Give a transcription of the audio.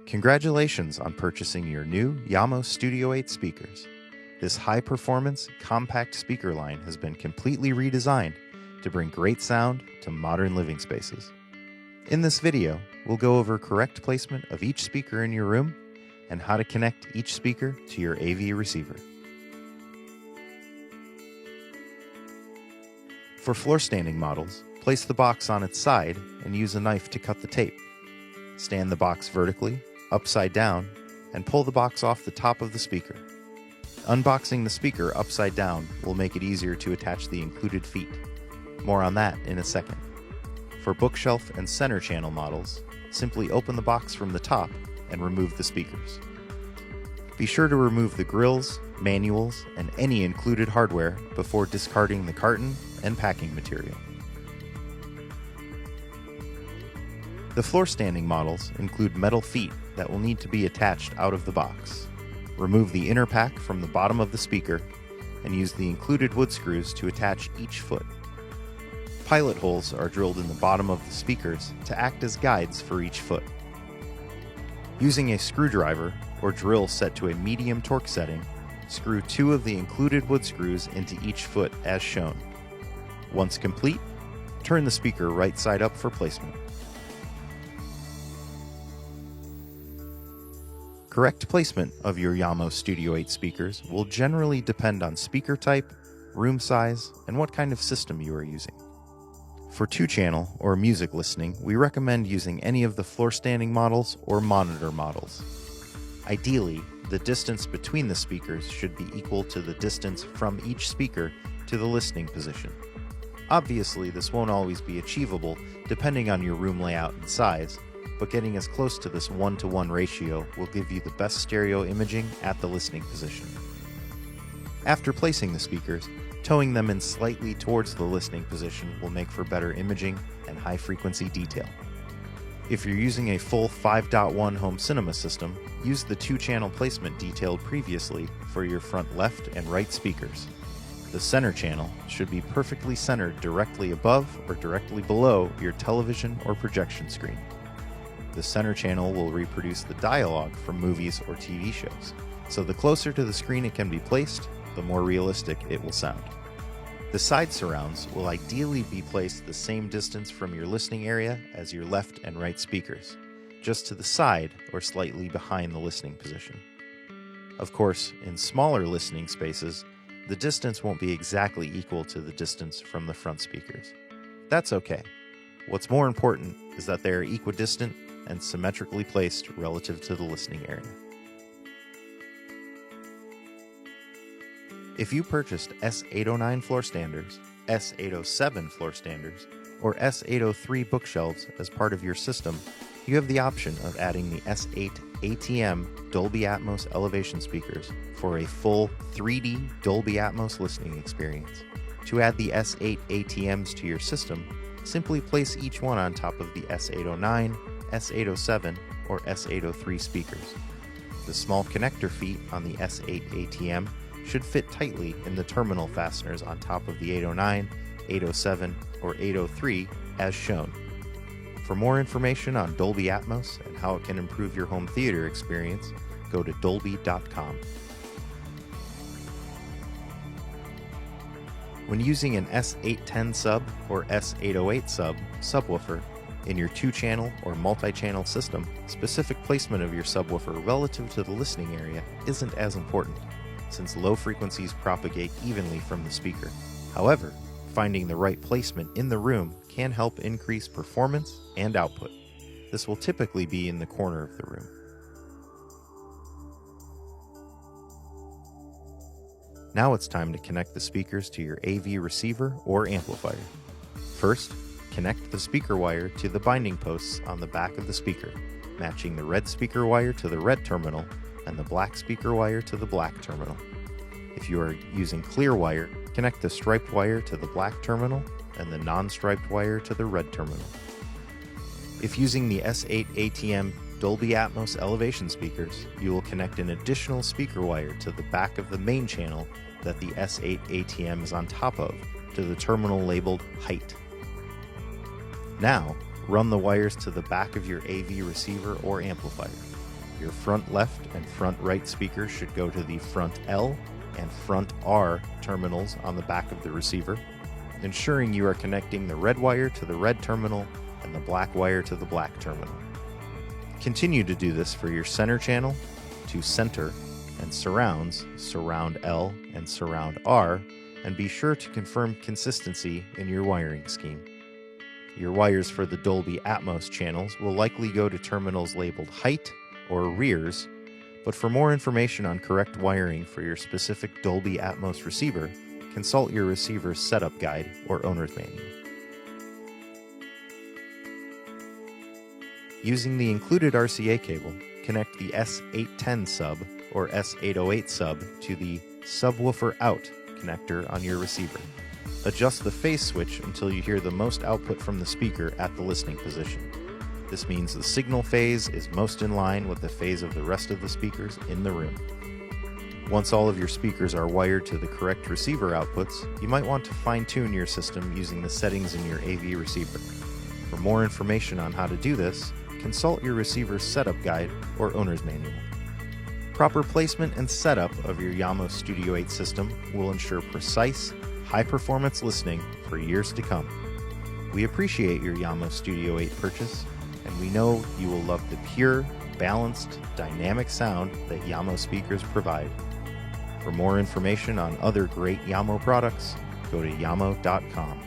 Congratulations on purchasing your new Jamo Studio 8 speakers. This high-performance, compact speaker line has been completely redesigned to bring great sound to modern living spaces. In this video, we'll go over correct placement of each speaker in your room and how to connect each speaker to your AV receiver. For floor-standing models, place the box on its side and use a knife to cut the tape. Stand the box vertically, upside down, and pull the box off the top of the speaker. Unboxing the speaker upside down will make it easier to attach the included feet. More on that in a second. For bookshelf and center channel models, simply open the box from the top and remove the speakers. Be sure to remove the grills, manuals, and any included hardware before discarding the carton and packing material. The floor-standing models include metal feet that will need to be attached out of the box. Remove the inner pack from the bottom of the speaker and use the included wood screws to attach each foot. Pilot holes are drilled in the bottom of the speakers to act as guides for each foot. Using a screwdriver or drill set to a medium torque setting, screw 2 of the included wood screws into each foot as shown. Once complete, turn the speaker right side up for placement. Correct placement of your Jamo Studio 8 speakers will generally depend on speaker type, room size, and what kind of system you are using. For 2-channel or music listening, we recommend using any of the floor-standing models or monitor models. Ideally, the distance between the speakers should be equal to the distance from each speaker to the listening position. Obviously, this won't always be achievable depending on your room layout and size, but getting as close to this 1-to-1 ratio will give you the best stereo imaging at the listening position. After placing the speakers, towing them in slightly towards the listening position will make for better imaging and high-frequency detail. If you're using a full 5.1 home cinema system, use the 2-channel placement detailed previously for your front left and right speakers. The center channel should be perfectly centered directly above or directly below your television or projection screen. The center channel will reproduce the dialogue from movies or TV shows, so the closer to the screen it can be placed, the more realistic it will sound. The side surrounds will ideally be placed the same distance from your listening area as your left and right speakers, just to the side or slightly behind the listening position. Of course, in smaller listening spaces, the distance won't be exactly equal to the distance from the front speakers. That's okay. What's more important is that they are equidistant and symmetrically placed relative to the listening area. If you purchased S809 floor standers, S807 floor standers, or S803 bookshelves as part of your system, you have the option of adding the S8 ATM Dolby Atmos elevation speakers for a full 3D Dolby Atmos listening experience. To add the S8 ATMs to your system, simply place each one on top of the S809, S807, or S803 speakers. The small connector feet on the S8 ATM should fit tightly in the terminal fasteners on top of the 809, 807, or 803 as shown. For more information on Dolby Atmos and how it can improve your home theater experience, go to dolby.com. When using an S810 sub or S808 sub subwoofer in your 2-channel or multi-channel system, specific placement of your subwoofer relative to the listening area isn't as important, since low frequencies propagate evenly from the speaker. However, finding the right placement in the room can help increase performance and output. This will typically be in the corner of the room. Now it's time to connect the speakers to your AV receiver or amplifier. First, connect the speaker wire to the binding posts on the back of the speaker, matching the red speaker wire to the red terminal and the black speaker wire to the black terminal. If you are using clear wire, connect the striped wire to the black terminal and the non-striped wire to the red terminal. If using the S8 ATM Dolby Atmos elevation speakers, you will connect an additional speaker wire to the back of the main channel that the S8 ATM is on top of to the terminal labeled height. Now, run the wires to the back of your AV receiver or amplifier. Your front left and front right speakers should go to the front L and front R terminals on the back of the receiver, ensuring you are connecting the red wire to the red terminal and the black wire to the black terminal. Continue to do this for your center channel to center and surrounds, surround L and surround R, and be sure to confirm consistency in your wiring scheme. Your wires for the Dolby Atmos channels will likely go to terminals labeled height or rears, but for more information on correct wiring for your specific Dolby Atmos receiver, consult your receiver's setup guide or owner's manual. Using the included RCA cable, connect the S810 sub or S808 sub to the subwoofer out connector on your receiver. Adjust the phase switch until you hear the most output from the speaker at the listening position. This means the signal phase is most in line with the phase of the rest of the speakers in the room. Once all of your speakers are wired to the correct receiver outputs, you might want to fine-tune your system using the settings in your AV receiver. For more information on how to do this, consult your receiver's setup guide or owner's manual. Proper placement and setup of your Jamo Studio 8 system will ensure precise, high-performance listening for years to come. We appreciate your Jamo Studio 8 purchase, and we know you will love the pure, balanced, dynamic sound that Jamo speakers provide. For more information on other great Jamo products, go to jamo.com.